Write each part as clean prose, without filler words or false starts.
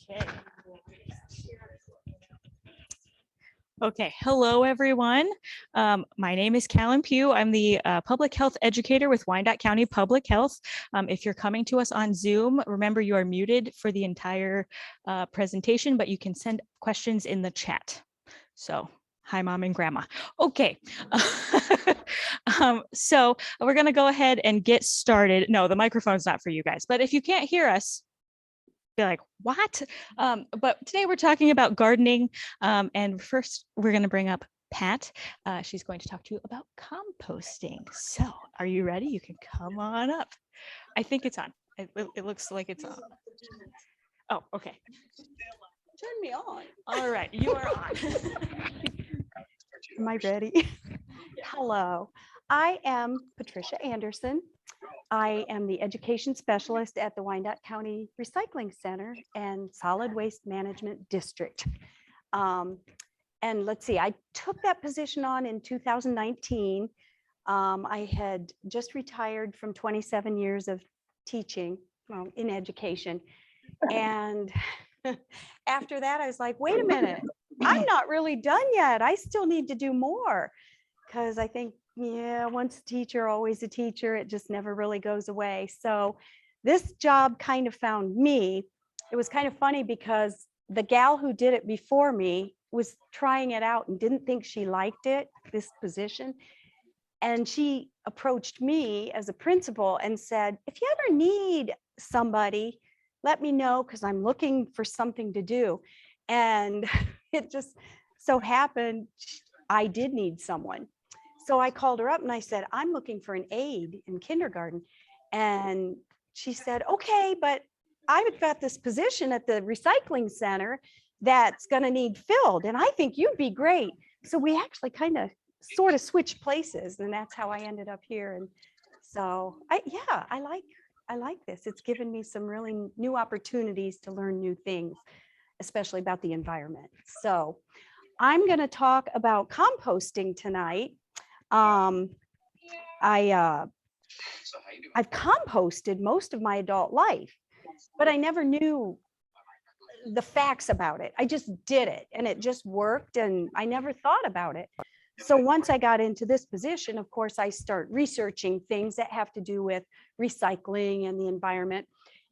Okay. Okay, hello everyone. My name is Callan Pugh. I'm the public health educator with Wyandot County Public Health. If you're coming to us on Zoom, remember you are muted for the entire presentation, but you can send questions in the chat. So, hi mom and grandma. Okay, so we're gonna go ahead and get started. No, the microphone's not for you guys, but if you can't hear us, be like, what? But today we're talking about gardening. And first we're going to bring up Pat. She's going to talk to you about composting. So are you ready? You can come on up. I think it's on. It looks like it's on. Oh, okay. Turn me on. All right, you are on. Am I ready? Hello, I am Patricia Anderson. I am the education specialist at the Wyandot County Recycling Center and Solid Waste Management District. And let's see, I took that position on in 2019. I had just retired from 27 years of teaching in education. And after that, I was like, wait a minute, I'm not really done yet. I still need to do more. Because I think, yeah, once a teacher, always a teacher, it just never really goes away. So this job kind of found me. It was kind of funny because the gal who did it before me was trying it out and didn't think she liked it, this position. And she approached me as a principal and said, if you ever need somebody, let me know because I'm looking for something to do. And it just so happened I did need someone. So I called her up and I said, I'm looking for an aide in kindergarten. And she said, okay, but I've got this position at the recycling center that's going to need filled. And I think you'd be great. So we actually kind of sort of switched places. And that's how I ended up here. And so I like this. It's given me some really new opportunities to learn new things, especially about the environment. So I'm going to talk about composting tonight. I've composted most of my adult life, but I never knew the facts about it. I just did it and it just worked and I never thought about it. So once I got into this position, of course, I start researching things that have to do with recycling and the environment.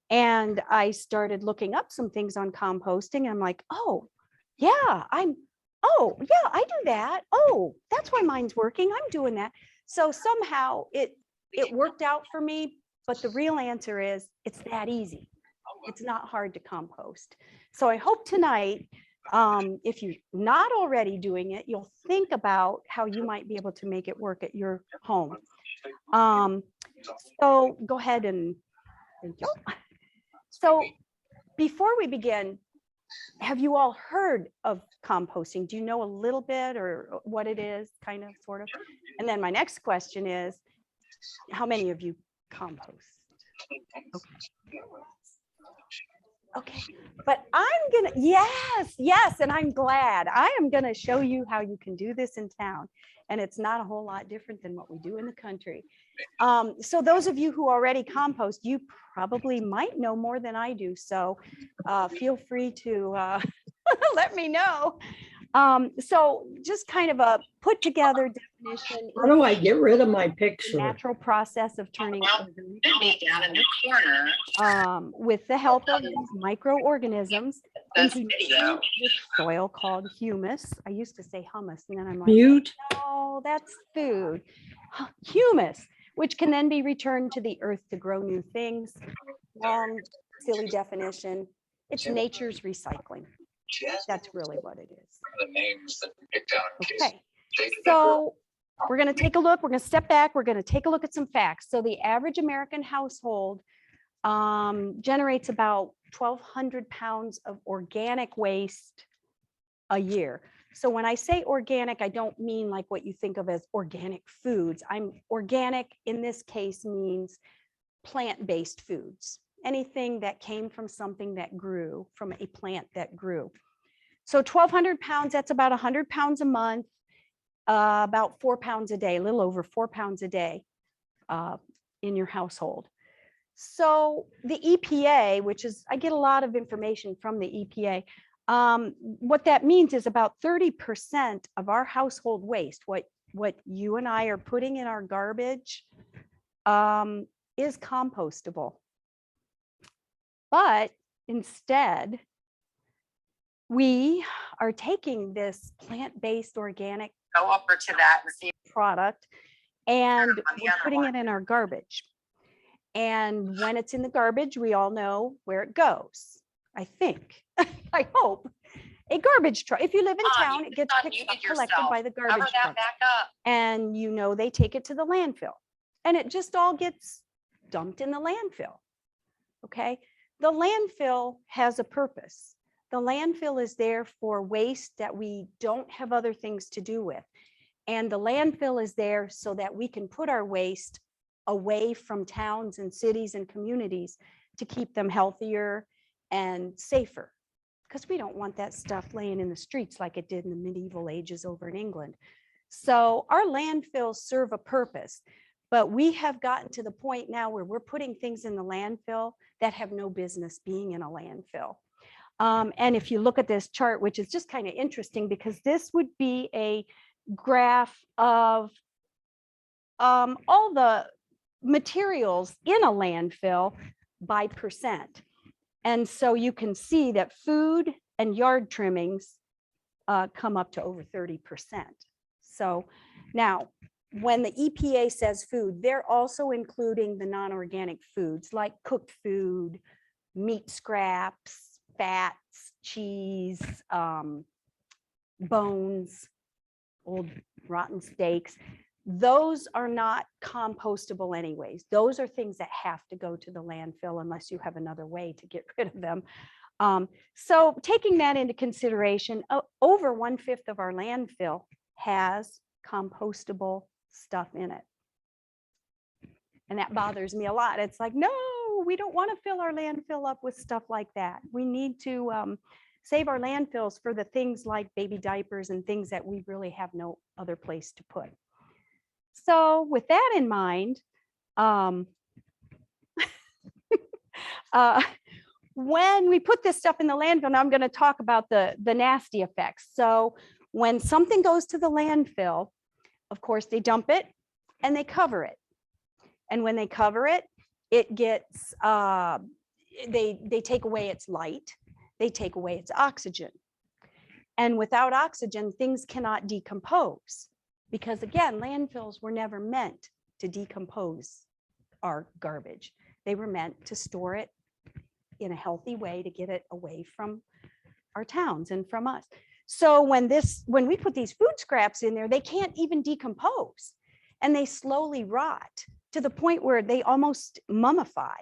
And I started looking up some things on composting and I'm like, oh yeah, I do that. Oh, that's why mine's working. I'm doing that. So somehow it worked out for me, but the real answer is it's that easy. It's not hard to compost. So I hope tonight, if you're not already doing it, you'll think about how you might be able to make it work at your home. So go ahead and thank you. So before we begin, have you all heard of composting? Do you know a little bit or what it is, kind of, sort of? And then my next question is, how many of you compost? Okay, but I'm gonna, yes, and I'm glad. I am gonna show you how you can do this in town. And it's not a whole lot different than what we do in the country. So those of you who already compost, you probably might know more than I do. So feel free to let me know. So just kind of a put together definition. How do I get rid of my picture? Natural process of turning Down in the corner. with the help of these microorganisms That's into video. rich soil called humus. I used to say hummus, and then I'm like, Mute. no, that's food. Humus, which can then be returned to the earth to grow new things. Long, silly definition. It's nature's recycling. That's really what it is. The names that we picked out in case Okay, they- so we're going to take a look. We're going to step back. We're going to take a look at some facts. So the average American household generates about 1,200 pounds of organic waste a year. So when I say organic, I don't mean like what you think of as organic foods. Organic in this case means plant-based foods. Anything that came from something that grew, from a plant that grew. So 1,200 pounds, that's about 100 pounds a month, about 4 pounds a day, a little over 4 pounds a day in your household. So the EPA, which is, I get a lot of information from the EPA. What that means is about 30% of our household waste, what you and I are putting in our garbage, is compostable. But instead, we are taking this plant-based organic Go over to that and see. product and On the we're other putting one. it in our garbage. And when it's in the garbage, we all know where it goes, I think. I hope. A garbage truck. If you live in town, it gets picked up, collected by the Cover garbage that truck. back up. And you know they take it to the landfill. And it just all gets dumped in the landfill. Okay? The landfill has a purpose. The landfill is there for waste that we don't have other things to do with. And the landfill is there so that we can put our waste away from towns and cities and communities to keep them healthier and safer. Because we don't want that stuff laying in the streets like it did in the medieval ages over in England. So our landfills serve a purpose, but we have gotten to the point now where we're putting things in the landfill that have no business being in a landfill. And if you look at this chart, which is just kind of interesting because this would be a graph of all the materials in a landfill by percent. And so you can see that food and yard trimmings come up to over 30%. So now, when the EPA says food, they're also including the non-organic foods like cooked food, meat scraps, fats, cheese, bones, old rotten steaks. Those are not compostable anyways. Those are things that have to go to the landfill unless you have another way to get rid of them. So taking that into consideration, over 1/5 of our landfill has compostable stuff in it. And that bothers me a lot. It's like, no, we don't want to fill our landfill up with stuff like that. We need to save our landfills for the things like baby diapers and things that we really have no other place to put. So with that in mind, when we put this stuff in the landfill, now I'm going to talk about the nasty effects. So when something goes to the landfill, of course, they dump it and they cover it. And when they cover it, it gets, they take away its light, they take away its oxygen. And without oxygen, things cannot decompose. Because again, landfills were never meant to decompose our garbage. They were meant to store it in a healthy way to get it away from our towns and from us. So when we put these food scraps in there, they can't even decompose and they slowly rot to the point where they almost mummify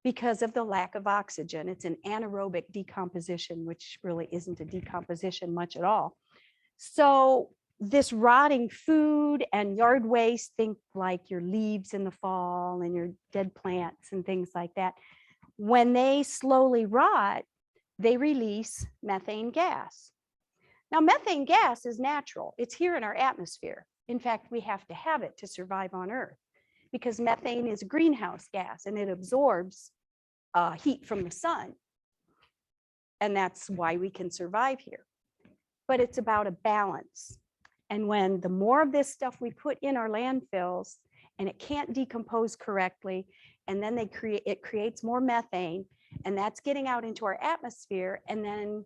because of the lack of oxygen. It's an anaerobic decomposition, which really isn't a decomposition much at all. So this rotting food and yard waste, think like your leaves in the fall and your dead plants and things like that. When they slowly rot, they release methane gas. Now, methane gas is natural. It's here in our atmosphere. In fact, we have to have it to survive on Earth because methane is a greenhouse gas and it absorbs heat from the sun. And that's why we can survive here. But it's about a balance. And when the more of this stuff we put in our landfills and it can't decompose correctly, and then it creates more methane, and that's getting out into our atmosphere, and then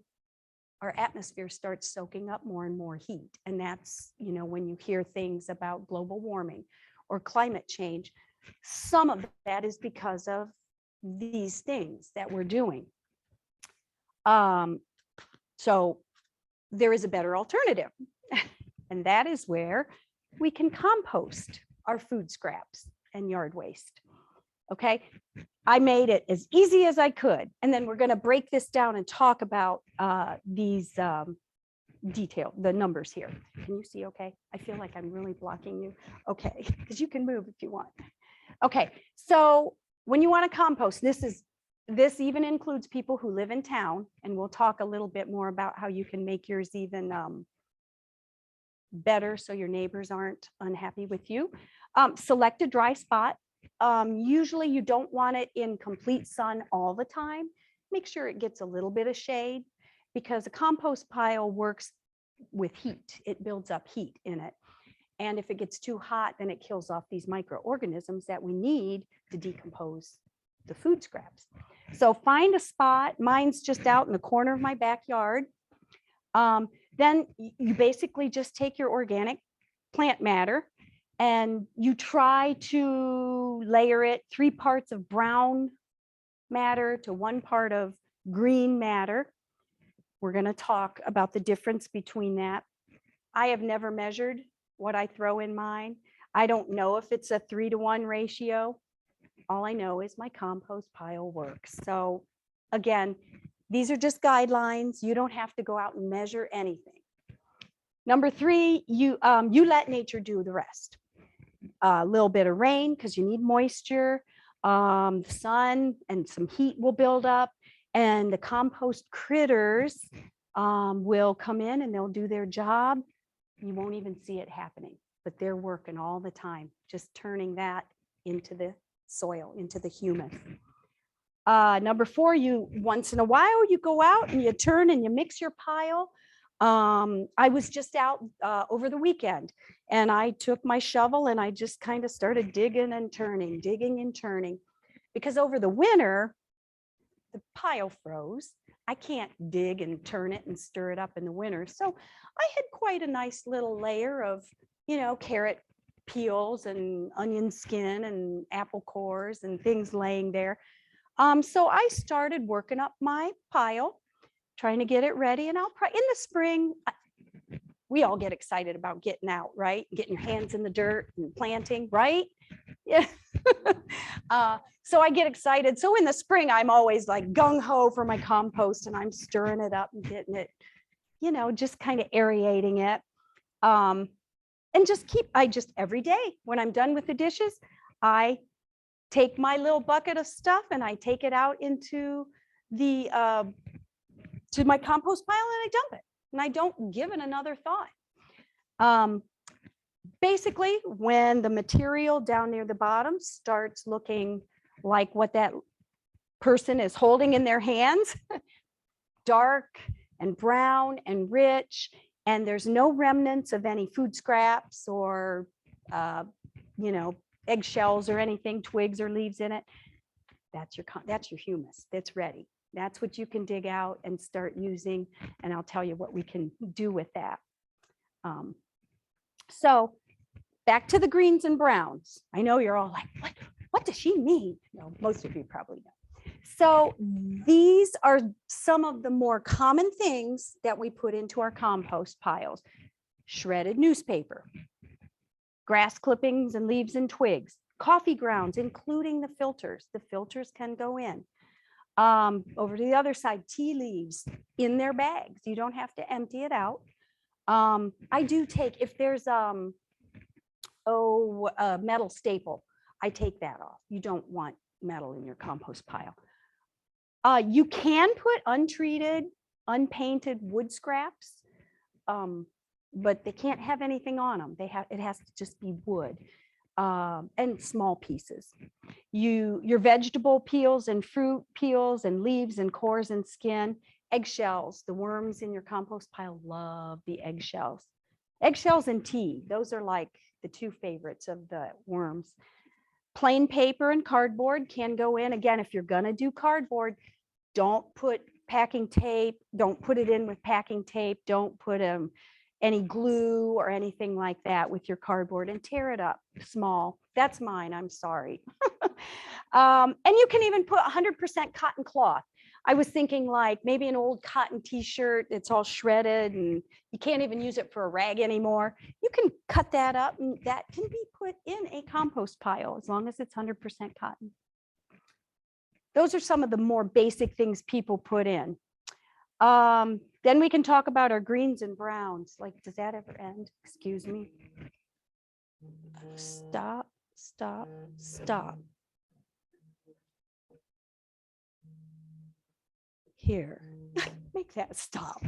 our atmosphere starts soaking up more and more heat. And that's, when you hear things about global warming or climate change, some of that is because of these things that we're doing. So there is a better alternative. And that is where we can compost our food scraps and yard waste. Okay, I made it as easy as I could. And then we're going to break this down and talk about these the numbers here. Can you see okay? I feel like I'm really blocking you. Okay, because you can move if you want. Okay, so when you want to compost, this even includes people who live in town. And we'll talk a little bit more about how you can make yours even better so your neighbors aren't unhappy with you. Select a dry spot. Usually you don't want it in complete sun all the time. Make sure it gets a little bit of shade because a compost pile works with heat. It builds up heat in it. And if it gets too hot, then it kills off these microorganisms that we need to decompose the food scraps. So find a spot. Mine's just out in the corner of my backyard. Then you basically just take your organic plant matter and you try to layer it 3 parts of brown matter to 1 part of green matter. We're going to talk about the difference between that. I have never measured what I throw in mine. I don't know if it's a 3-to-1 ratio. All I know is my compost pile works. So again, these are just guidelines. You don't have to go out and measure anything. Number 3, you let nature do the rest. A little bit of rain because you need moisture, sun and some heat will build up, and the compost critters will come in and they'll do their job. You won't even see it happening, but they're working all the time, just turning that into the soil, into the humus. Number 4, you once in a while you go out and you turn and you mix your pile. I was just out over the weekend and I took my shovel and I just kind of started digging and turning, because over the winter, the pile froze. I can't dig and turn it and stir it up in the winter. So I had quite a nice little layer of, carrot peels and onion skin and apple cores and things laying there. So I started working up my pile, trying to get it ready. And I'll probably in the spring, we all get excited about getting out, right? Getting your hands in the dirt and planting, right? Yeah. So I get excited. So in the spring, I'm always like gung ho for my compost and I'm stirring it up and getting it, just kind of aerating it. And every day when I'm done with the dishes, I take my little bucket of stuff and I take it out into the, to my compost pile and I dump it and I don't give it another thought. Basically, when the material down near the bottom starts looking like what that person is holding in their hands, dark and brown and rich, and there's no remnants of any food scraps or, eggshells or anything, twigs or leaves in it, that's your humus. That's ready. That's what you can dig out and start using. And I'll tell you what we can do with that. So back to the greens and browns. I know you're all like, what does she mean? No, most of you probably know. So these are some of the more common things that we put into our compost piles. Shredded newspaper, grass clippings and leaves and twigs, coffee grounds, including the filters. The filters can go in. Over to the other side, tea leaves in their bags. You don't have to empty it out. I do take, if there's a metal staple, I take that off. You don't want metal in your compost pile. You can put untreated, unpainted wood scraps, but they can't have anything on them. It has to just be wood and small pieces. Your vegetable peels and fruit peels and leaves and cores and skin, eggshells. The worms in your compost pile love the eggshells. Eggshells and tea, those are like the 2 favorites of the worms. Plain paper and cardboard can go in. Again, if you're gonna do cardboard, don't put packing tape, don't put it in with packing tape, don't put any glue or anything like that with your cardboard and tear it up small. That's mine, I'm sorry. And you can even put 100% cotton cloth. I was thinking like maybe an old cotton t-shirt that's all shredded and you can't even use it for a rag anymore. You can cut that up and that can be put in a compost pile as long as it's 100% cotton. Those are some of the more basic things people put in. Then we can talk about our greens and browns. Like, does that ever end? Excuse me. Stop, stop, stop. Here, make that stop.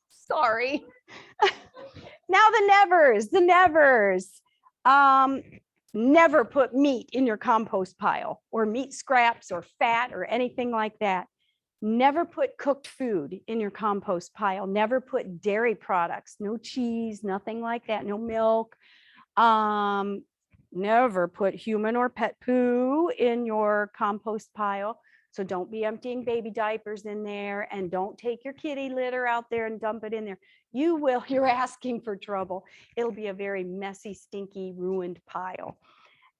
Sorry. Now the nevers. Never put meat in your compost pile or meat scraps or fat or anything like that. Never put cooked food in your compost pile. Never put dairy products, no cheese, nothing like that, no milk. Never put human or pet poo in your compost pile. So don't be emptying baby diapers in there, and don't take your kitty litter out there and dump it in there. You're asking for trouble. It'll be a very messy, stinky, ruined pile.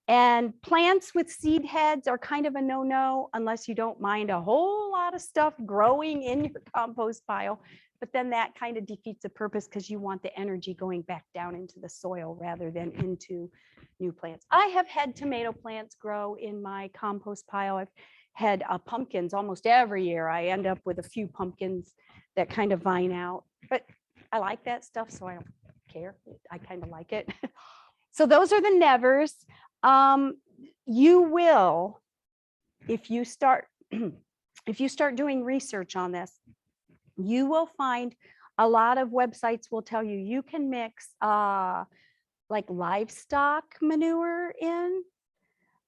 And plants with seed heads are kind of a no-no unless you don't mind a whole lot of stuff growing in your compost pile. But then that kind of defeats the purpose, because you want the energy going back down into the soil rather than into new plants. I have had tomato plants grow in my compost pile. I've had pumpkins almost every year. I end up with a few pumpkins that kind of vine out, but I like that stuff, so I don't care. I kind of like it. So those are the nevers. You will, if you start doing research on this, you will find a lot of websites will tell you you can mix like livestock manure in.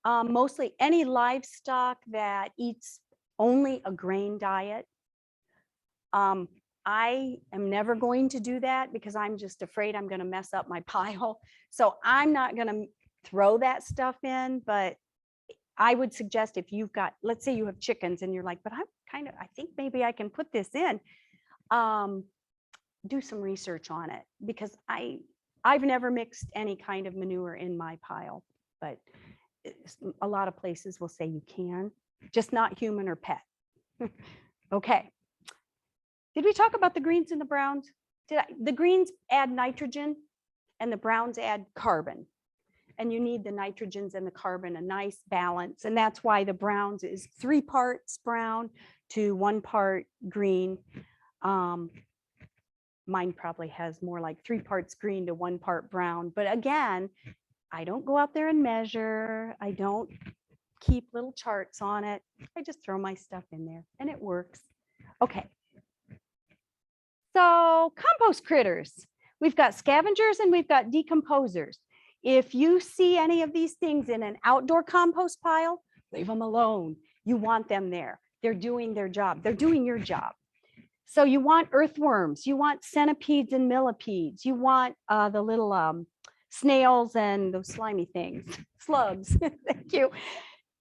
Mostly any livestock that eats only a grain diet. I am never going to do that because I'm just afraid I'm going to mess up my pile. So I'm not going to throw that stuff in, but I would suggest if you've got, let's say you have chickens and you're like, but I think maybe I can put this in. Do some research on it, because I've never mixed any kind of manure in my pile, but a lot of places will say you can, just not human or pet. Okay. Did we talk about the greens and the browns? The greens add nitrogen and the browns add carbon. And you need the nitrogens and the carbon, a nice balance. And that's why the browns is 3 parts brown to 1 part green. Mine probably has more like 3 parts green to 1 part brown. But again, I don't go out there and measure. I don't keep little charts on it. I just throw my stuff in there and it works. Okay. So compost critters. We've got scavengers and we've got decomposers. If you see any of these things in an outdoor compost pile, leave them alone. You want them there. They're doing their job. They're doing your job. So you want earthworms. You want centipedes and millipedes. You want the little snails and those slimy things, slugs. Thank you.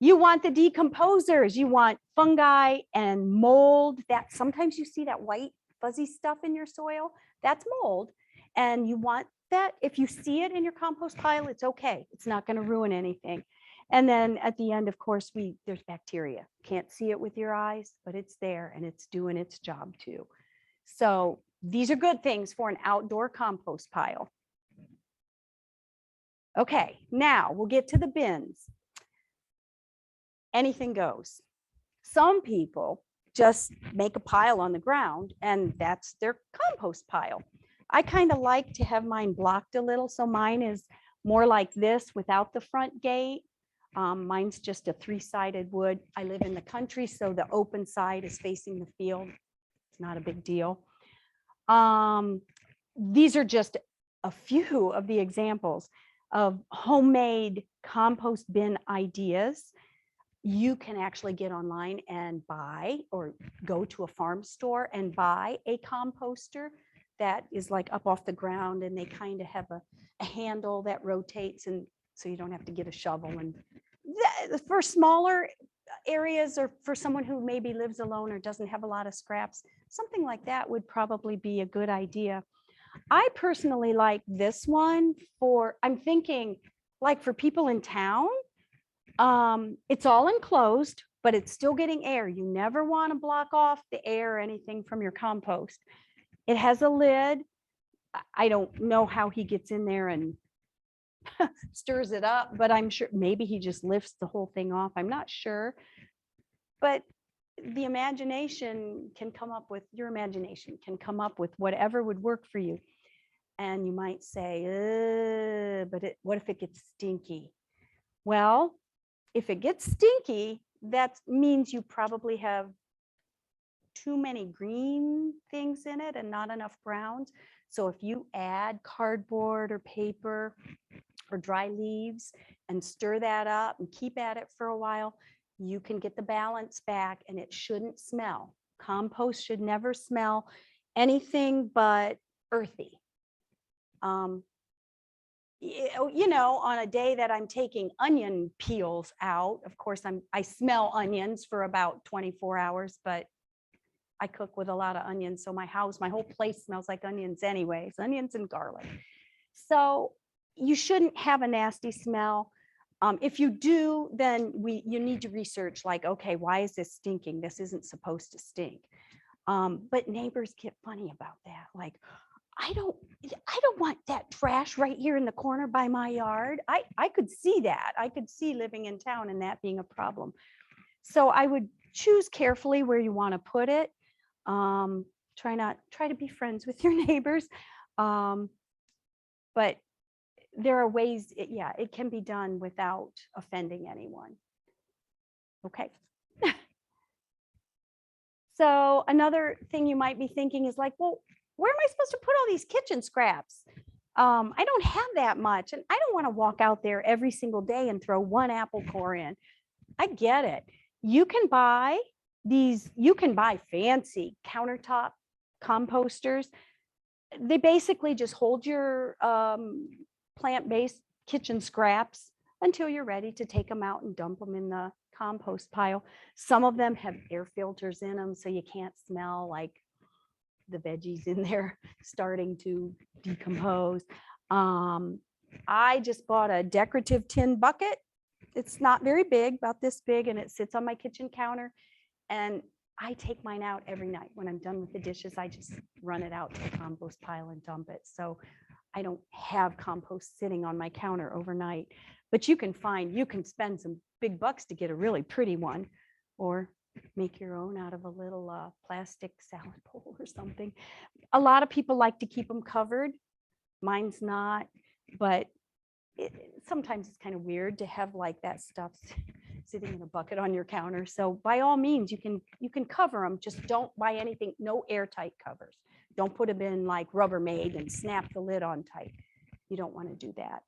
You want the decomposers. You want fungi and mold. That sometimes you see that white fuzzy stuff in your soil. That's mold. And you want that. If you see it in your compost pile, it's okay. It's not going to ruin anything. And then at the end, of course, there's bacteria. Can't see it with your eyes, but it's there and it's doing its job too. So these are good things for an outdoor compost pile. Okay, now we'll get to the bins. Anything goes. Some people just make a pile on the ground and that's their compost pile. I kind of like to have mine blocked a little. So mine is more like this without the front gate. Mine's just a 3-sided wood. I live in the country, so the open side is facing the field. It's not a big deal. These are just a few of the examples of homemade compost bin ideas. You can actually get online and buy, or go to a farm store and buy a composter that is like up off the ground, and they kind of have a handle that rotates, and so you don't have to get a shovel. And for smaller areas, or for someone who maybe lives alone or doesn't have a lot of scraps, something like that would probably be a good idea. I personally like this one I'm thinking like for people in town. It's all enclosed, but it's still getting air. You never want to block off the air or anything from your compost. It has a lid. I don't know how he gets in there and stirs it up, but I'm sure maybe he just lifts the whole thing off. I'm not sure, but the imagination can come up with, your imagination can come up with whatever would work for you. And you might say, but what if it gets stinky? Well, if it gets stinky, that means you probably have too many green things in it and not enough browns. So if you add cardboard or paper or dry leaves and stir that up and keep at it for a while, you can get the balance back and it shouldn't smell. Compost should never smell anything but earthy. You know, on a day that I'm taking onion peels out, of course, I smell onions for about 24 hours, but I cook with a lot of onions. So my whole place smells like onions anyways, onions and garlic. So you shouldn't have a nasty smell. If you do, then you need to research like, okay, why is this stinking? This isn't supposed to stink. But neighbors get funny about that. Like, I don't want that trash right here in the corner by my yard. I could see that. I could see living in town and that being a problem. So I would choose carefully where you want to put it. Try to be friends with your neighbors. But there are ways, it can be done without offending anyone. Okay. So another thing you might be thinking is like, well, where am I supposed to put all these kitchen scraps? I don't have that much, and I don't want to walk out there every single day and throw one apple core in. I get it. You can buy fancy countertop composters. They basically just hold your plant-based kitchen scraps until you're ready to take them out and dump them in the compost pile. Some of them have air filters in them, so you can't smell like the veggies in there starting to decompose. I just bought a decorative tin bucket. It's not very big, about this big, and it sits on my kitchen counter. And I take mine out every night. When I'm done with the dishes, I just run it out to the compost pile and dump it. So I don't have compost sitting on my counter overnight. But you can spend some big bucks to get a really pretty one, or make your own out of a little plastic salad bowl or something. A lot of people like to keep them covered. Mine's not, but sometimes it's kind of weird to have like that stuff sitting in a bucket on your counter. So by all means, you can cover them. Just don't buy anything, no airtight covers. Don't put them in like Rubbermaid and snap the lid on tight. You don't want to do that.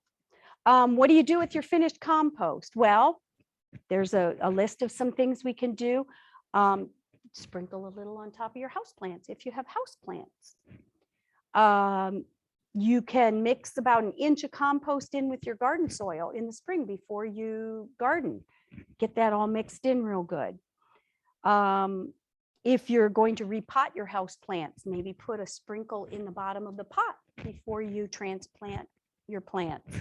What do you do with your finished compost? Well, there's a list of some things we can do. Sprinkle a little on top of your houseplants if you have houseplants. You can mix about an inch of compost in with your garden soil in the spring before you garden. Get that all mixed in real good. If you're going to repot your houseplants, maybe put a sprinkle in the bottom of the pot before you transplant your plants.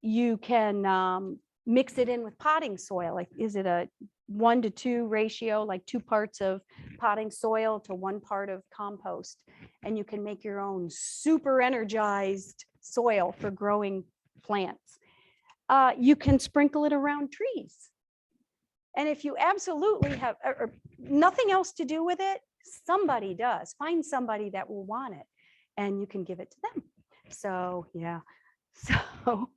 You can mix it in with potting soil. Like, is it a 1-to-2 ratio, like 2 parts of potting soil to 1 part of compost? And you can make your own super energized soil for growing plants. You can sprinkle it around trees. And if you absolutely have nothing else to do with it, somebody does. Find somebody that will want it, and you can give it to them. So yeah. So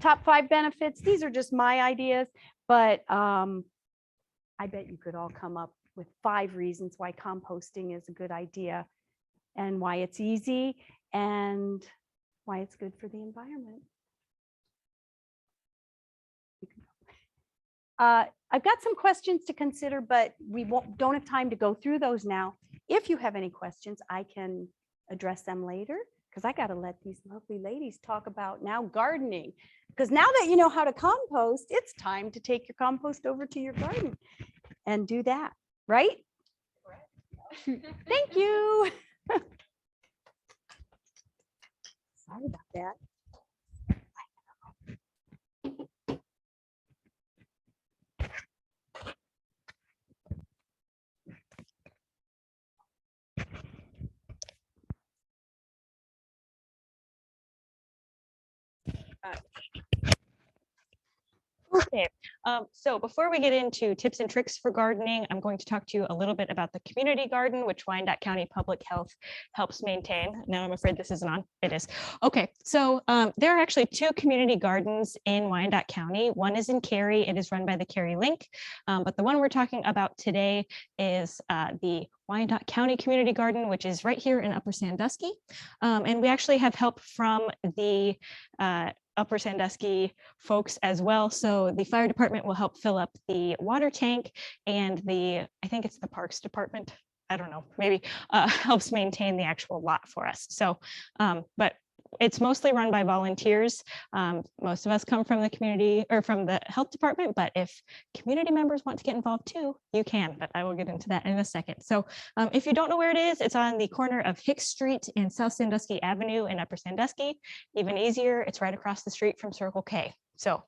top 5 benefits. These are just my ideas, but I bet you could all come up with 5 reasons why composting is a good idea, and why it's easy, and why it's good for the environment. I've got some questions to consider, but we don't have time to go through those now. If you have any questions, I can address them later, because I got to let these lovely ladies talk about now gardening. Because now that you know how to compost, it's time to take your compost over to your garden and do that, right? Thank you. Sorry about that. Okay, so before we get into tips and tricks for gardening, I'm going to talk to you a little bit about the community garden, which Wyandot County Public Health helps maintain. Now I'm afraid this isn't on. It is. Okay, so there are actually 2 community gardens in Wyandot County. One is in Cary. It is run by the Cary Link, but the one we're talking about today is the Wyandot County Community Garden, which is right here in Upper Sandusky. And we actually have help from the Upper Sandusky folks as well. So the fire department will help fill up the water tank, and I think it's the Parks Department, I don't know, maybe helps maintain the actual lot for us. So, but it's mostly run by volunteers. Most of us come from the community or from the health department, but if community members want to get involved too, you can, but I will get into that in a second. So if you don't know where it is, it's on the corner of Hicks Street and South Sandusky Avenue in Upper Sandusky. Even easier, it's right across the street from Circle K. So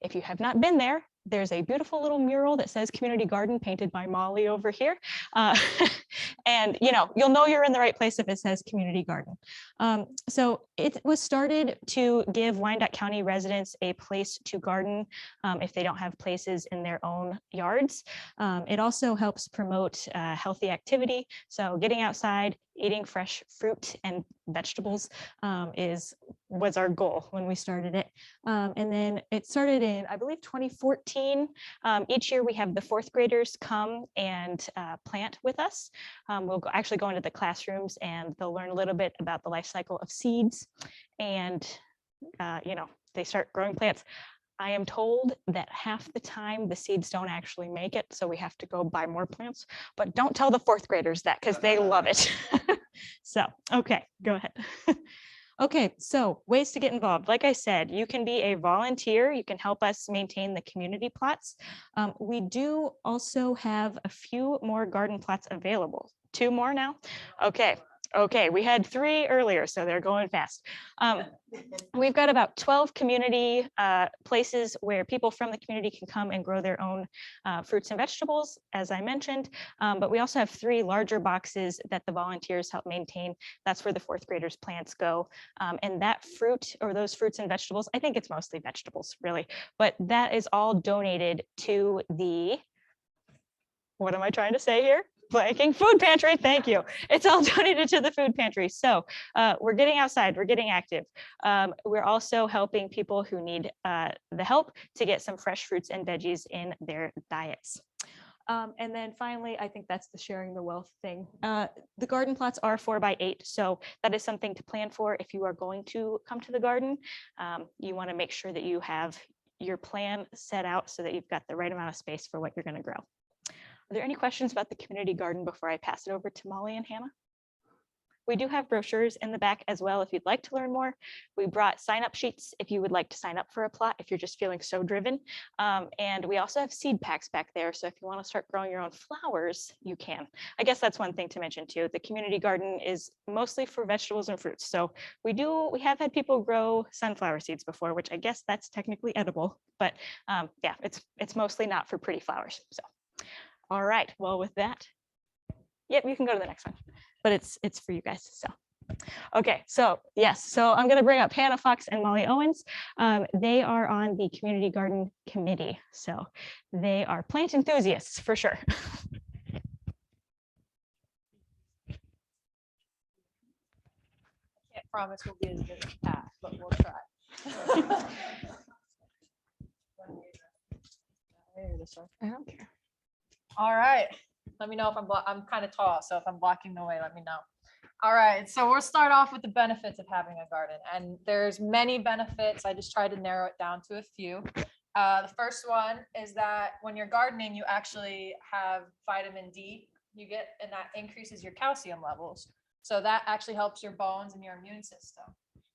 if you have not been there, there's a beautiful little mural that says community garden painted by Molly over here. And you'll know you're in the right place if it says community garden. So it was started to give Wyandot County residents a place to garden if they don't have places in their own yards. It also helps promote healthy activity. So getting outside, eating fresh fruit and vegetables was our goal when we started it. And then it started in, I believe, 2014. Each year we have the 4th graders come and plant with us. We'll actually go into the classrooms and they'll learn a little bit about the life cycle of seeds. And, they start growing plants. I am told that half the time the seeds don't actually make it, so we have to go buy more plants, but don't tell the 4th graders that because they love it. So, okay, go ahead. Okay, so ways to get involved. Like I said, you can be a volunteer. You can help us maintain the community plots. We do also have a few more garden plots available. 2 more now? Okay, we had 3 earlier, so they're going fast. We've got about 12 community places where people from the community can come and grow their own fruits and vegetables, as I mentioned. But we also have 3 larger boxes that the volunteers help maintain. That's where the 4th graders' plants go. And that fruit or those fruits and vegetables, I think it's mostly vegetables, really, but that is all donated to the, what am I trying to say here? Blanking food pantry. Thank you. It's all donated to the food pantry. So we're getting outside, we're getting active. We're also helping people who need the help to get some fresh fruits and veggies in their diets. And then finally, I think that's the sharing the wealth thing. The garden plots are 4x8, so that is something to plan for if you are going to come to the garden. You want to make sure that you have your plan set out so that you've got the right amount of space for what you're going to grow. Are there any questions about the community garden before I pass it over to Molly and Hannah? We do have brochures in the back as well if you'd like to learn more. We brought sign-up sheets if you would like to sign up for a plot if you're just feeling so driven. And we also have seed packs back there. So if you want to start growing your own flowers, you can. I guess that's one thing to mention too. The community garden is mostly for vegetables and fruits. So we have had people grow sunflower seeds before, which I guess that's technically edible. But yeah, it's mostly not for pretty flowers. So. All right, well, with that, yep, you can go to the next one, but it's for you guys, so. Okay, so yes, so I'm gonna bring up Hannah Fox and Molly Owens. They are on the Community Garden Committee, so they are plant enthusiasts for sure. Can't promise we'll be as good as Pat, but we'll try. I don't care. All right, let me know if I'm kind of tall, so if I'm blocking the way, let me know. All right, so we'll start off with the benefits of having a garden, and there's many benefits. I just tried to narrow it down to a few. The first one is that when you're gardening, you actually have vitamin D you get, and that increases your calcium levels. So that actually helps your bones and your immune system.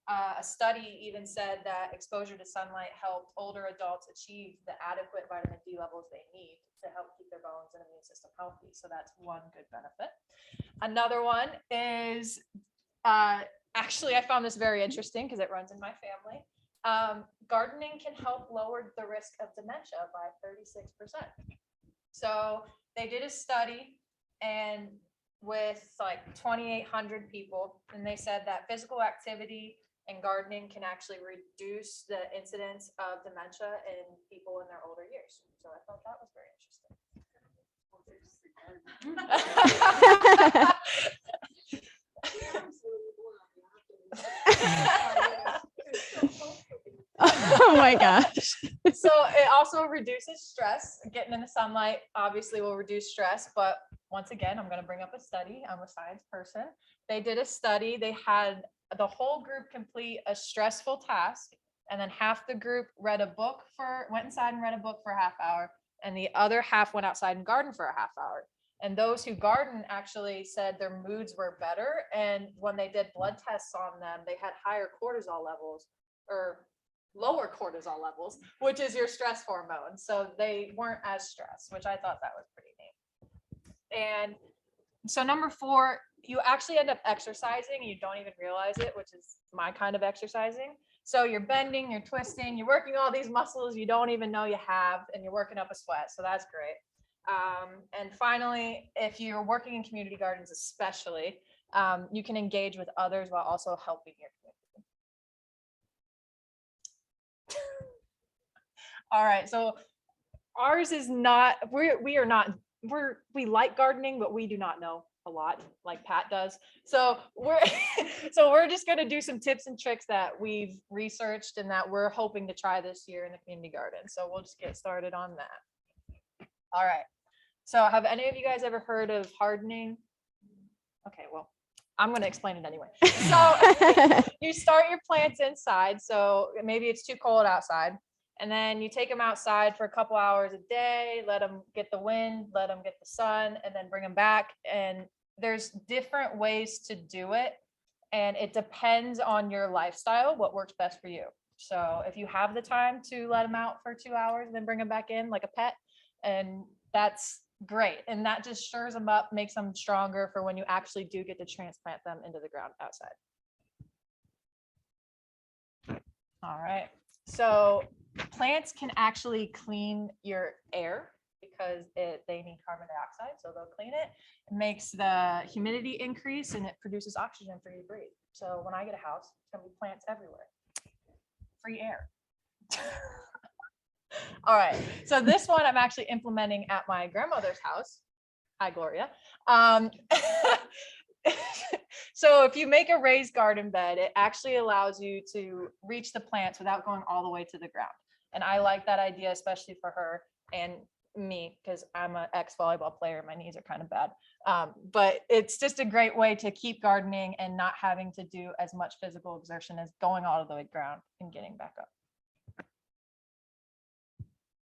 A study even said that exposure to sunlight helped older adults achieve the adequate vitamin D levels they need to help keep their bones and immune system healthy. So that's one good benefit. Another one is, actually, I found this very interesting because it runs in my family. Gardening can help lower the risk of dementia by 36%. So they did a study and with like 2,800 people, and they said that physical activity and gardening can actually reduce the incidence of dementia in people in their older years. So I thought that was very interesting. Oh my gosh. So it also reduces stress. Getting in the sunlight obviously will reduce stress, but once again, I'm going to bring up a study. I'm a science person. They did a study. They had the whole group complete a stressful task, and then half the group went inside and read a book for a half hour, and the other half went outside and gardened for a half hour. And those who garden actually said their moods were better. And when they did blood tests on them, they had higher cortisol levels, or lower cortisol levels, which is your stress hormone. So they weren't as stressed, which I thought that was pretty neat. And so number 4, you actually end up exercising and you don't even realize it, which is my kind of exercising. So you're bending, you're twisting, you're working all these muscles you don't even know you have, and you're working up a sweat. So that's great. And finally, if you're working in community gardens, especially, you can engage with others while also helping your community. All right, so ours is not, we like gardening, but we do not know a lot like Pat does. So we're just going to do some tips and tricks that we've researched and that we're hoping to try this year in the community garden. So we'll just get started on that. All right. So have any of you guys ever heard of hardening? Okay, well, I'm going to explain it anyway. So you start your plants inside. So maybe it's too cold outside. And then you take them outside for a couple hours a day, let them get the wind, let them get the sun, and then bring them back. And there's different ways to do it. And it depends on your lifestyle, what works best for you. So if you have the time to let them out for 2 hours and then bring them back in like a pet, and that's great. And that just stirs them up, makes them stronger for when you actually do get to transplant them into the ground outside. All right. So plants can actually clean your air because they need carbon dioxide. So they'll clean it. It makes the humidity increase and it produces oxygen for you to breathe. So when I get a house, it's going to be plants everywhere. Free air. All right. So this one I'm actually implementing at my grandmother's house. Hi, Gloria. So if you make a raised garden bed, it actually allows you to reach the plants without going all the way to the ground. And I like that idea, especially for her and me, because I'm an ex-volleyball player. My knees are kind of bad. But it's just a great way to keep gardening and not having to do as much physical exertion as going all the way to the ground and getting back up.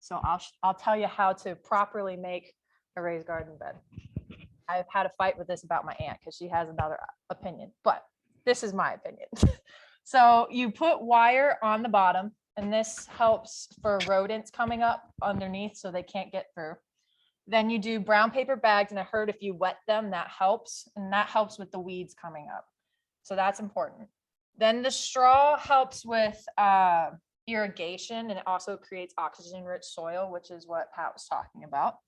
So I'll tell you how to properly make a raised garden bed. I've had a fight with this about my aunt because she has another opinion, but this is my opinion. So you put wire on the bottom, and this helps for rodents coming up underneath so they can't get through. Then you do brown paper bags, and I heard if you wet them, that helps, and that helps with the weeds coming up. So that's important. Then the straw helps with irrigation, and it also creates oxygen-rich soil, which is what Pat was talking about.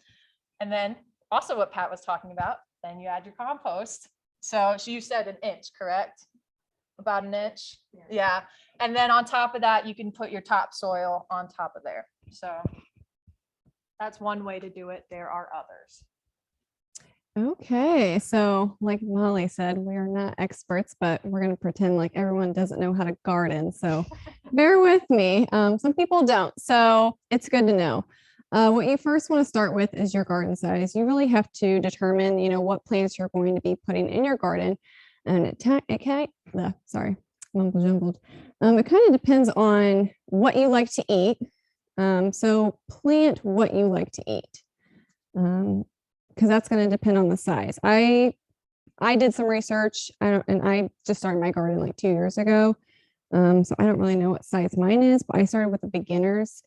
And then also what Pat was talking about, then you add your compost. So you said an inch, correct? About an inch? Yeah. And then on top of that, you can put your topsoil on top of there. So that's one way to do it. There are others. Okay, so like Molly said, we are not experts, but we're going to pretend like everyone doesn't know how to garden. So bear with me. Some people don't, so it's good to know. What you first want to start with is your garden size. You really have to determine, what plants you're going to be putting in your garden. And it kind of depends on what you like to eat. So plant what you like to eat. Because that's going to depend on the size. I did some research, and I just started my garden like 2 years ago. So I don't really know what size mine is, but I started with the beginners.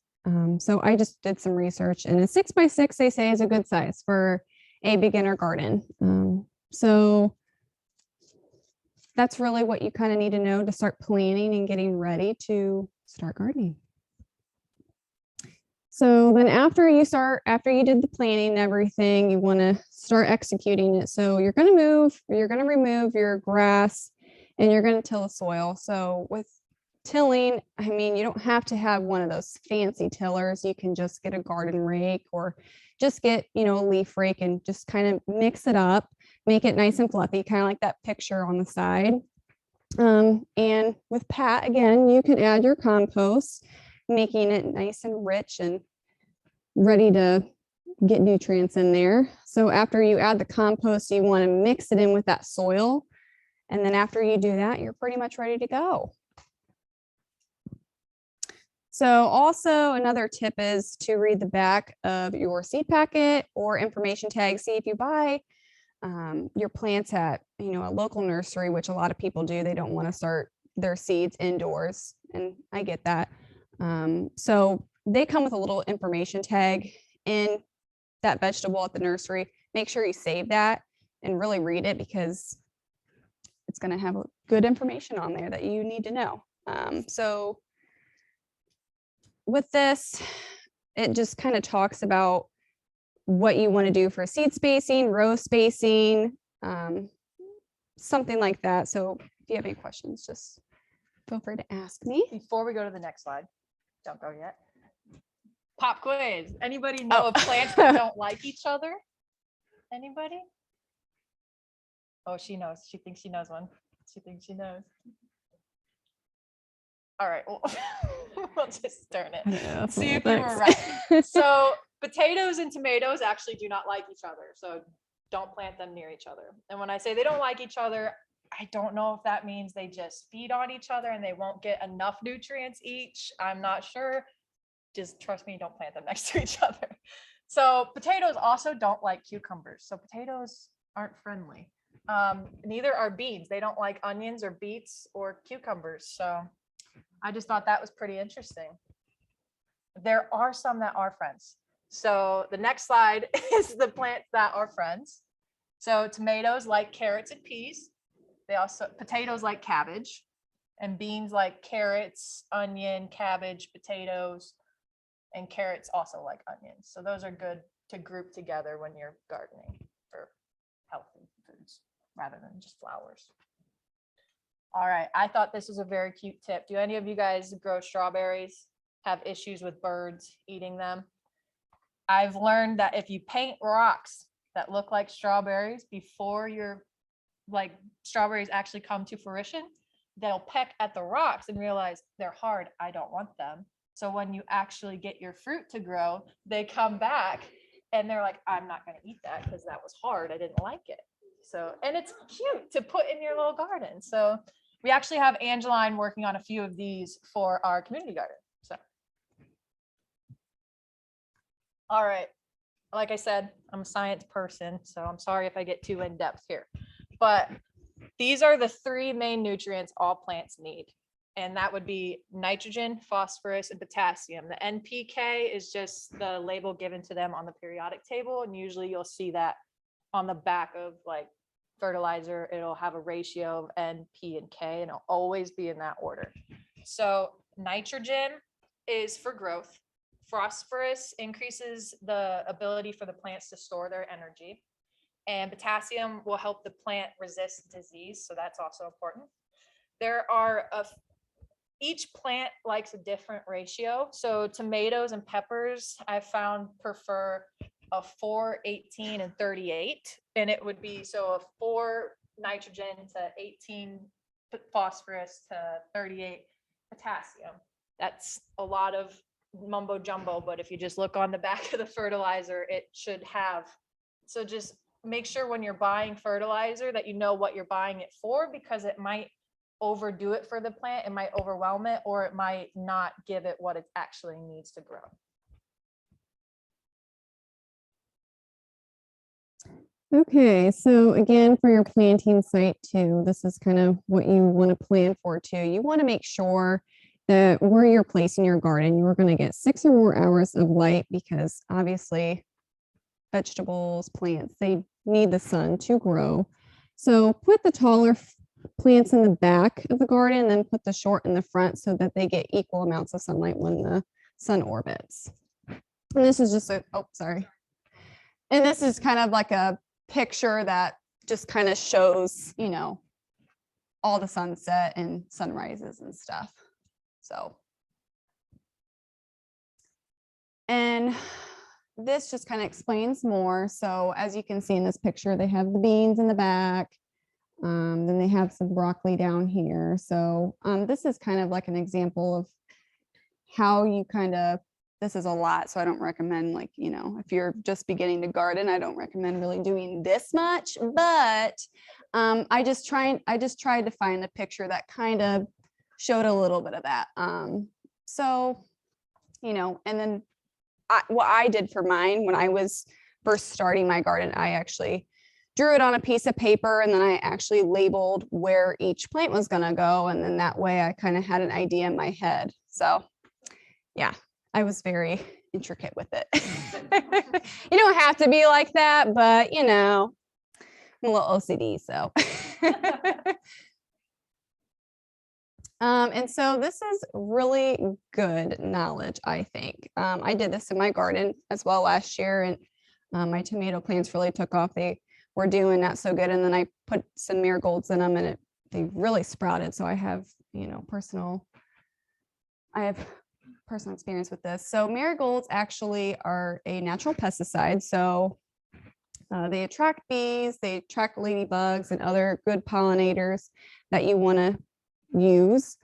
So I just did some research, and a 6x6 they say is a good size for a beginner garden. So that's really what you kind of need to know to start planning and getting ready to start gardening. So then after you did the planning and everything, you want to start executing it. So you're going to remove your grass and you're going to till the soil. So with tilling, I mean, you don't have to have one of those fancy tillers. You can just get a garden rake or just get, you know, a leaf rake and just kind of mix it up, make it nice and fluffy, kind of like that picture on the side. And with Pat, again, you can add your compost, making it nice and rich and ready to get nutrients in there. So after you add the compost, you want to mix it in with that soil. And then after you do that, you're pretty much ready to go. So also another tip is to read the back of your seed packet or information tag. See if you buy your plants at, you know, a local nursery, which a lot of people do. They don't want to start their seeds indoors, and I get that. So they come with a little information tag in that vegetable at the nursery. Make sure you save that and really read it, because it's going to have good information on there that you need to know. So with this, it just kind of talks about what you want to do for seed spacing, row spacing, something like that. So if you have any questions, just feel free to ask me. Before we go to the next slide, don't go yet. Pop quiz. Anybody know of plants that don't like each other? Anybody? Oh, she knows. She thinks she knows one. She thinks she knows. All right. Well, we'll just turn it. See if you were right. So potatoes and tomatoes actually do not like each other. So don't plant them near each other. And when I say they don't like each other, I don't know if that means they just feed on each other and they won't get enough nutrients each. I'm not sure. Just trust me, don't plant them next to each other. So potatoes also don't like cucumbers. So potatoes aren't friendly. Neither are beans. They don't like onions or beets or cucumbers. So I just thought that was pretty interesting. There are some that are friends. So the next slide is the plants that are friends. So tomatoes like carrots and peas. Potatoes like cabbage, and beans like carrots, onion, cabbage, potatoes, and carrots also like onions. So those are good to group together when you're gardening for healthy foods rather than just flowers. All right, I thought this was a very cute tip. Do any of you guys grow strawberries, have issues with birds eating them? I've learned that if you paint rocks that look like strawberries before your strawberries actually come to fruition, they'll peck at the rocks and realize they're hard. I don't want them. So when you actually get your fruit to grow, they come back and they're like, I'm not going to eat that because that was hard. I didn't like it. So, and it's cute to put in your little garden. So we actually have Angeline working on a few of these for our community garden. So, all right. Like I said, I'm a science person, so I'm sorry if I get too in depth here. But these are the three main nutrients all plants need. And that would be nitrogen, phosphorus, and potassium. The NPK is just the label given to them on the periodic table. And usually you'll see that on the back of like fertilizer. It'll have a ratio of N, P, and K, and it'll always be in that order. So nitrogen is for growth. Phosphorus increases the ability for the plants to store their energy. And potassium will help the plant resist disease. So that's also important. There are each plant likes a different ratio. So tomatoes and peppers, I found, prefer a 4, 18, and 38. And it would be so a 4 nitrogen to 18 phosphorus to 38 potassium. That's a lot of mumbo jumbo, but if you just look on the back of the fertilizer, it should have. So just make sure when you're buying fertilizer that you know what you're buying it for, because it might overdo it for the plant, it might overwhelm it, or it might not give it what it actually needs to grow. Okay, so again, for your planting site too, this is kind of what you want to plan for too. You want to make sure that where you're placing your garden, you're going to get 6 or more hours of light, because obviously vegetables, plants, they need the sun to grow. So put the taller plants in the back of the garden, then put the short in the front so that they get equal amounts of sunlight when the sun orbits. And this is just a, oh, sorry. And this is kind of like a picture that just kind of shows, you know, all the sunset and sunrises and stuff. So. And this just kind of explains more. So as you can see in this picture, they have the beans in the back. Then they have some broccoli down here. So this is kind of like an example of how you kind of, this is a lot. So I don't recommend, like, you know, if you're just beginning to garden, I don't recommend really doing this much, but I just tried to find a picture that kind of showed a little bit of that. So, you know, and then what I did for mine when I was first starting my garden, I actually drew it on a piece of paper, and then I actually labeled where each plant was going to go. And then that way I kind of had an idea in my head. So yeah, I was very intricate with it. You don't have to be like that, but you know, I'm a little OCD, so. And so this is really good knowledge, I think. I did this in my garden as well last year, and my tomato plants really took off. They were doing not so good, and then I put some marigolds in them, and they really sprouted. So I have, you know, personal experience with this. So marigolds actually are a natural pesticide. So they attract bees, they attract ladybugs and other good pollinators that you want to use.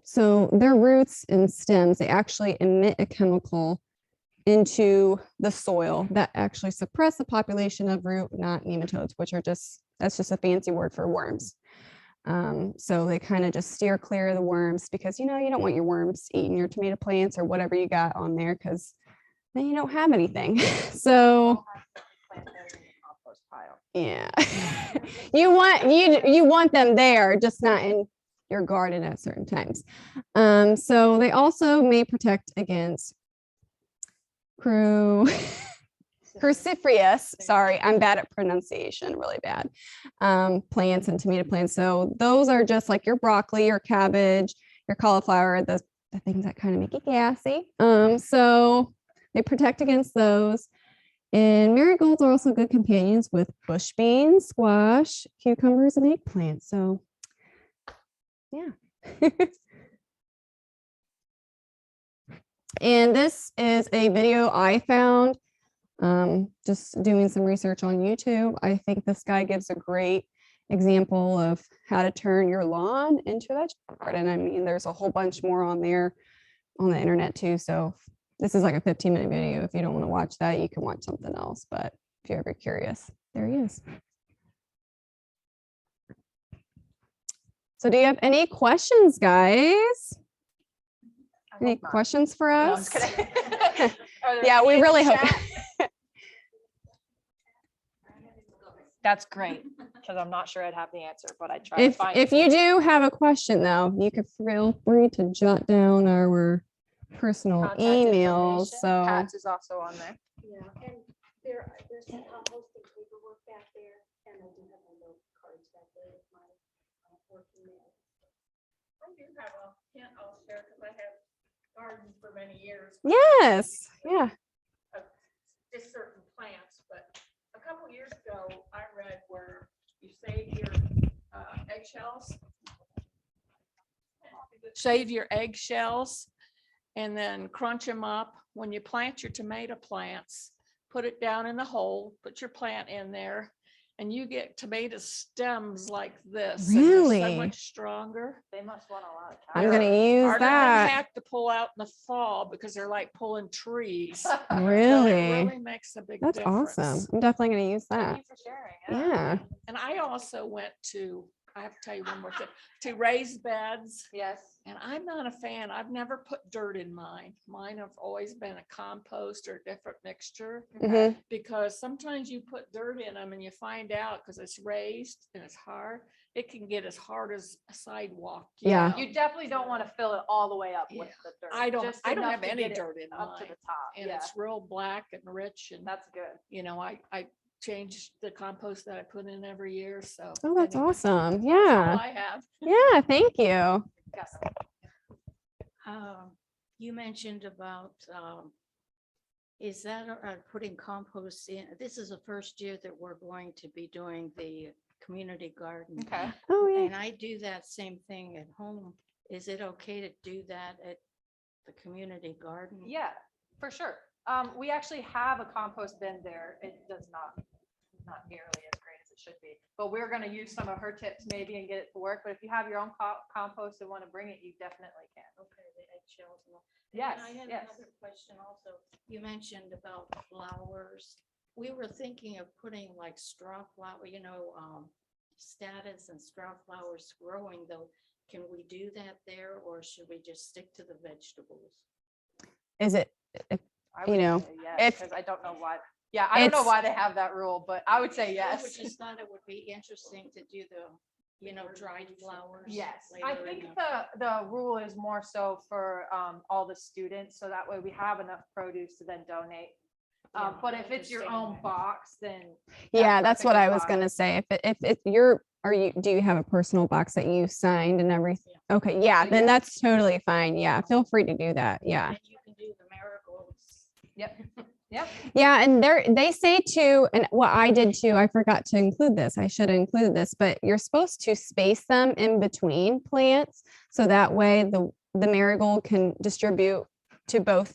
So their roots and stems, they actually emit a chemical into the soil that actually suppress the population of root knot nematodes, which are that's just a fancy word for worms. So they kind of just steer clear of the worms, because, you know, you don't want your worms eating your tomato plants or whatever you got on there, because then you don't have anything. So yeah, you want them there, just not in your garden at certain times. So they also may protect against cruciferous, sorry, I'm bad at pronunciation, really bad, plants and tomato plants. So those are just like your broccoli, your cabbage, your cauliflower, the things that kind of make you gassy. So they protect against those. And marigolds are also good companions with bush beans, squash, cucumbers, and eggplants. So yeah. And this is a video I found just doing some research on YouTube. I think this guy gives a great example of how to turn your lawn into a vegetable garden. I mean, there's a whole bunch more on there on the internet too. So this is like a 15-minute video. If you don't want to watch that, you can watch something else. But if you're ever curious, there he is. So do you have any questions, guys? Any questions for No, I'm us? just kidding. Are there Yeah, any we in the really hope. chat? That's great, because I'm not sure I'd have the answer, but I try to find If it. you do have a question, though, you could feel free to jot down our personal Contact emails. information. So Pat's is also on there. Yeah, and there's some composting paperwork back there, and I do have my note cards back there with my working there. I do have a hint I'll share, because I have gardened for many years. yes, yeah. Just certain plants, but a couple years ago, I read where you save your eggshells. Save your eggshells and then crunch them up. When you plant your tomato plants, put it down in the hole, put your plant in there, and you get tomato stems like this. and they're Really? So much stronger. They must want a lot of I'm time. gonna use Harder than that. heck to pull out in the fall, because they're like pulling trees. But it Really? really makes a big That's difference. awesome. I'm definitely gonna use Thank that. you for sharing. Yeah. And I also went to, I have to tell you one more thing, to raised beds. Yes. And I'm not a fan. I've never put dirt in mine. Mine have always been a compost or a different mixture, Mhm. because sometimes you put dirt in them and you find out, because it's raised and it's hard, it can get as hard as a sidewalk. Yeah. know? You definitely don't want to fill it all the way up with Yeah. the dirt. I don't just have enough to any get it dirt in up to mine. the top. And Yeah, it's real black and rich, and that's good. you know, I change the compost that I put in every year. So. Oh, that's anyway, awesome. that's all Yeah. I have. Yeah. Thank you. Yes. You mentioned about, is that putting compost in? This is the first year that we're going to be doing the community garden. Okay. Oh, yeah. And I do that same thing at home. Is it okay to do that at the community garden? Yeah, for sure. We actually have a compost bin there. It does not nearly as great as it should be, but we're gonna use some of her tips maybe and get it to work. But if you have your own compost and want to bring it, you definitely can. Okay, the eggshells. And all. Yes, And I had yes. another question also. You mentioned about flowers. We were thinking of putting like straw flower, status and straw flowers growing though. Can we do that there or should we just stick to the vegetables? Is it, I You would know, say yes, if because I don't know why. Yeah, I don't know it's- why they have that rule, but I would say I yes. just thought it would be interesting to do dried flowers. Yes, I later in think the rule is more so for all the students, so that way we have enough produce to then donate. Yeah, But I if it's your understand own that. box, then yeah, that's what perfectly I was fine. gonna say. If you're, do you have a personal box that you signed and everything? Okay, yeah, then that's totally fine. Yeah, feel free to do that. Yeah. And you can do the marigolds. Yep, yep. Yeah, and they say too, and what I did too, I forgot to include this. I should have included this, but you're supposed to space them in between plants. So that way the marigold can distribute to both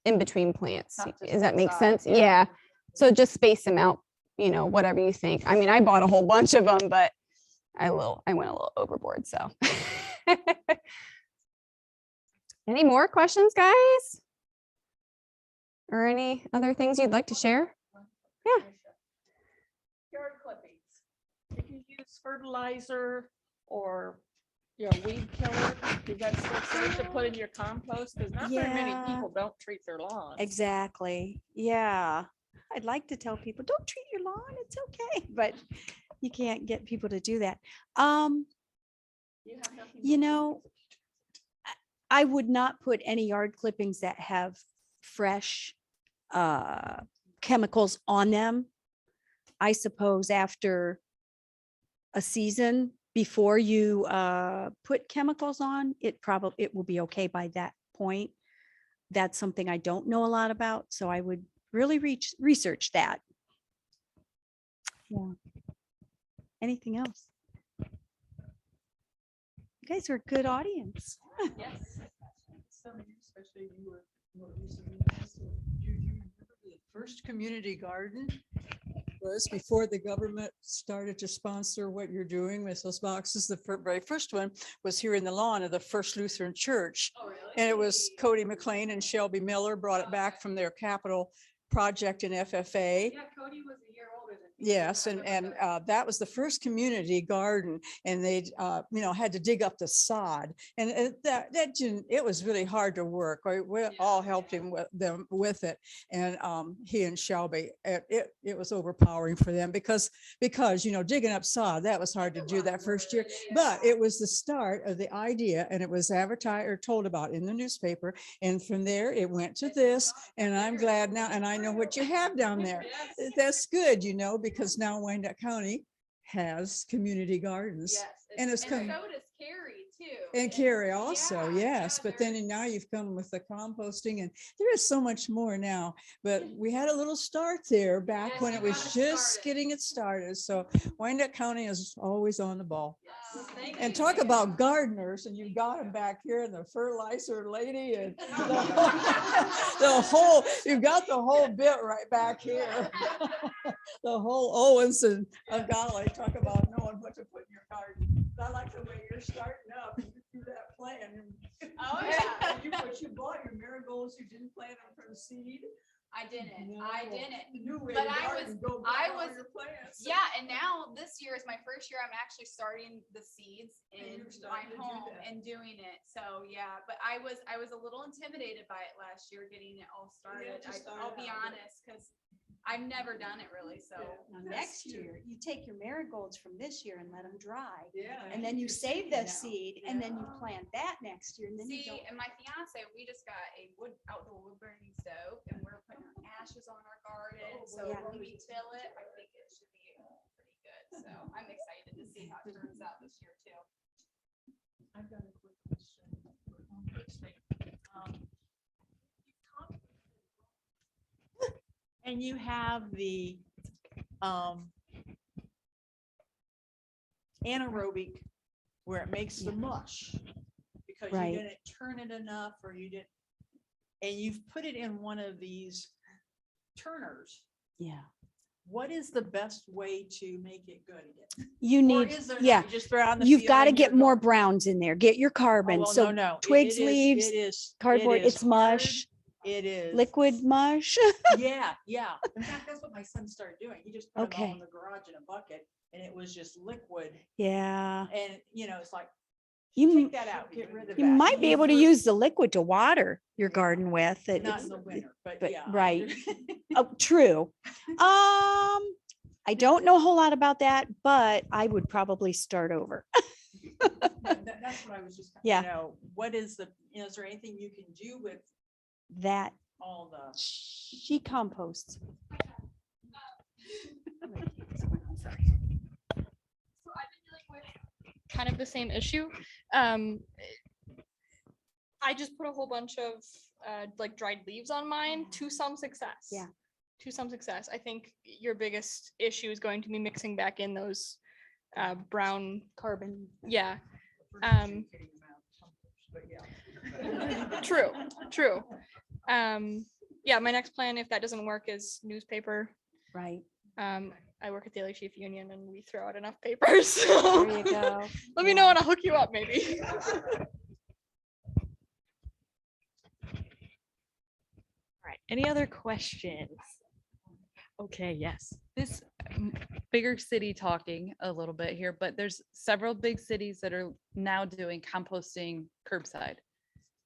in between plants. Not just Does that one make side, sense? yeah. Yeah. So just space them out, whatever you think. I mean, I bought a whole bunch of them, but I went a little overboard, so. Any more questions, guys? Or any other things you'd like to share? Yeah. Yard clippings. If you use fertilizer or weed killer, is that still safe to put in your compost? Because not very many Yeah. people don't treat their lawns. Exactly. Yeah. I'd like to tell people, don't treat your lawn. It's okay. But you can't get people to do that. You have nothing You but know, I would not put any yard clippings that have fresh chemicals on them. I suppose after a season, before you put chemicals on, it will be okay by that point. That's something I don't know a lot about, so I would really research that. Yeah. Anything else? You guys are a good audience. Yes. Especially you were more recently. Do you remember the first community garden was before the government started to sponsor what you're doing with those boxes? The very first one was here in the lawn of the First Lutheran Church. Oh, really? And it was Cody McLean and Shelby Miller brought it back from their capital project in FFA. Yeah, Cody was a year older than me. Yes, and that was the first community garden, and they had to dig up the sod, and that didn't. It was really hard to work. We all helped him with it, and he and Shelby. It was overpowering for them because digging up sod, that was hard to do that first year. But it was the start of the idea, and it was advertised or told about in the newspaper, and from there it went to this. And I'm glad now, and I know what you have down there. That's good, because now Wyandot County has community gardens. Yes. And it's come. So does Carrie too. And Carrie also, Yeah, yes, yeah, but then now you've come with the composting, and there is so much more now, but we had a little start there back Yes, when you it was got it just started. getting it started. So Wyandot County is always on the ball. Yes. Thank And you. talk about gardeners, and you've got them back here, and the fertilizer lady, and you've got the whole bit right back here. The whole Owens and golly, talk about knowing what to put in your garden. I like the way you're starting up, and you threw that plan. Oh, yeah. But you bought your marigolds, you didn't plant them from seed. I didn't. No, I didn't. the new way But to I garden, was- go I buy all was- your plants. Yeah, and now this year is my first year. I'm actually starting the seeds And in you're my starting to do home that. and doing it. So yeah, but I was a little intimidated by it last year, getting it all started. to start I'll be out, but- honest, because I've never done it really. So Now, next year, you take your marigolds from this year and let them dry. Yeah. And then you save the seed and then you Yeah. plant that next year and then you see, don't. and my fiance, we just got a outdoor wood burning stove, and we're putting ashes on our garden. Oh, So yeah. when we till it, I think it should be pretty good. So I'm excited to see how it turns out this year too. I've got a quick question. for composting. And you have the anaerobic where it makes the mush because you Right. didn't turn it enough or you didn't, and you've put it in one of these turners. Yeah. What is the best way to make it good again? You Or need, is there not? yeah, You just throw it out in the you've field got to and you're get more going. browns in there. Get your Oh, carbon. well, So no. twigs, leaves, cardboard, it is it's mush, hard. It is. liquid mush. Yeah. In fact, that's what my son started doing. He just put them all Okay. in the garage in a bucket and it was just liquid. Yeah. And it's like, You, take that out, get rid of that. you might be able to First- use the liquid to water your garden with. Not It's- in the winter, but but- yeah. right. Oh, true. I don't know a whole lot about that, but I would probably start over. That's what I was just, Yeah. what is is there anything you can do with That all the? she composts. So I've been dealing with kind of the same issue. I just put a whole bunch of like dried leaves on mine to some success. Yeah. To some success. I think your biggest issue is going to be mixing back in those brown Carbon. Yeah. But yeah. True. Yeah, my next plan, if that doesn't work, is newspaper. Right. I work at the LA Chief Union and we throw out enough papers. So There you go. let me know and I'll hook you up maybe. All right, any other questions? Okay, yes. This bigger city talking a little bit here, but there's several big cities that are now doing composting curbside.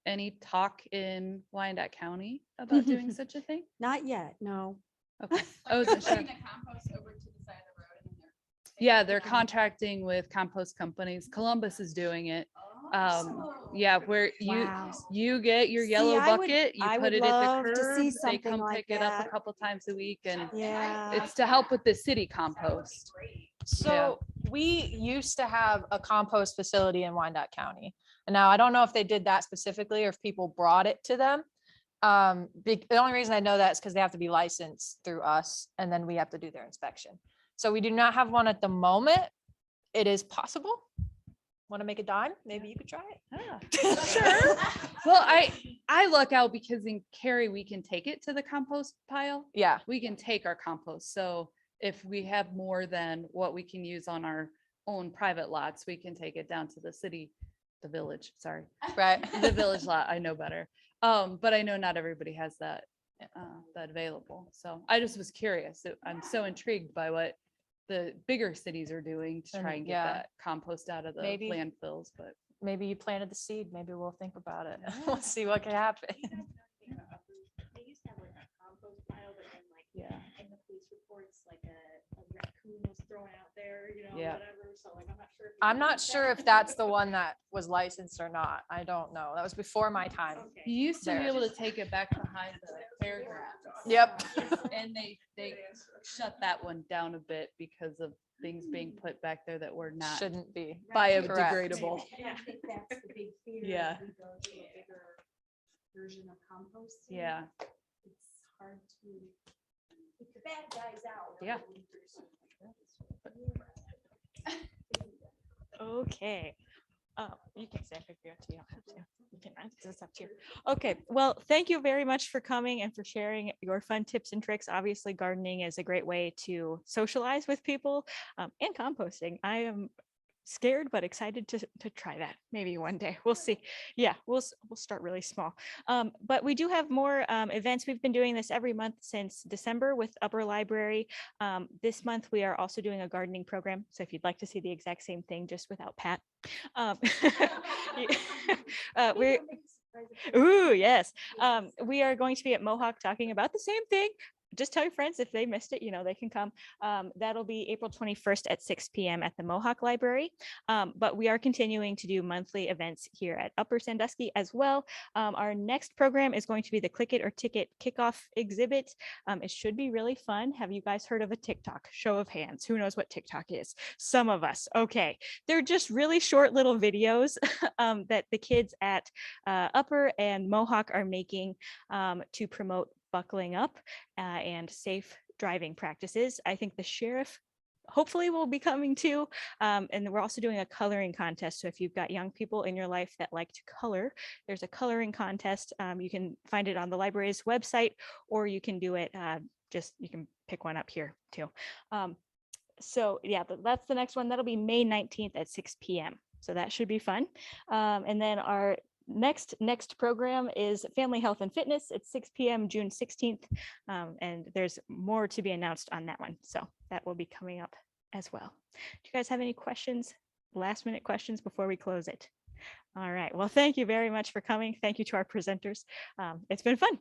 Any talk in Wyandot County about doing such a thing? Not yet, no. Okay, I wasn't sure. Bring the compost over to the side of the road and then Yeah, they're contracting with compost companies. Columbus is doing it. Yeah, where Wow. you get your See, yellow I would- bucket, you I put would it at love the to curb, see they something come like pick it up that. a couple times a week, and Yeah. it's to help with the city compost. So we used to have a compost facility in Wyandot County. And now I don't know if they did that specifically or if people brought it to them. The only reason I know that is because they have to be licensed through us and then we have to do their inspection. So we do not have one at the moment. It is possible. Want to make a dime? Maybe you could try it. Sure. Well, I look out because in Cary, we can take it to the compost pile. Yeah, We can take our compost. So if we have more than what we can use on our own private lots, we can take it down to the village, sorry, right. the village lot. I know better. But I know not everybody has that available. So I just was curious. I'm so intrigued by what the bigger cities are doing to try And and get yeah. that compost out of the Maybe. landfills, but Maybe you planted the seed. Maybe we'll think about it. We'll see what can happen. They used to have like a compost pile, but then like yeah. in the police reports, like a raccoon was thrown out there, Yeah. whatever. So like, I'm not sure. I'm not sure if that's the one that was licensed or not. I don't know. That was before my time. You used to be There. able to take it back behind the fairgrounds. Yep. And they shut that one down a bit because of things being put back there that were not Shouldn't be. biodegradable. I think that's the big fear. Yeah. We go to a bigger version of composting. Yeah. It's hard to keep the bad guys out. Yeah. Okay. You can say if you have to, you don't have to. You can, it's up to you. Okay, well, thank you very much for coming and for sharing your fun tips and tricks. Obviously, gardening is a great way to socialize with people, and composting. I am scared but excited to try that maybe one day. We'll see. Yeah, we'll start really small. But we do have more events. We've been doing this every month since December with Upper Library. This month we are also doing a gardening program. So if you'd like to see the exact same thing just without Pat, we're ooh yes. We are going to be at Mohawk talking about the same thing. Just tell your friends if they missed it, they can come. That'll be April 21st at 6 p.m. at the Mohawk Library. But we are continuing to do monthly events here at Upper Sandusky as well. Our next program is going to be the Click It or Ticket kickoff exhibit. It should be really fun. Have you guys heard of a TikTok? Show of hands. Who knows what TikTok is? Some of us. Okay. They're just really short little videos that the kids at Upper and Mohawk are making to promote buckling up and safe driving practices. I think the sheriff hopefully will be coming too. And we're also doing a coloring contest. So if you've got young people in your life that like to color, there's a coloring contest. You can find it on the library's website, or you can do it, you can pick one up here too. So yeah, that's the next one. That'll be May 19th at 6 p.m. So that should be fun. And then our next program is Family Health and Fitness at 6 p.m. June 16th. And there's more to be announced on that one. So that will be coming up as well. Do you guys have any questions, last minute questions before we close it? All right. Well, thank you very much for coming. Thank you to our presenters. It's been fun.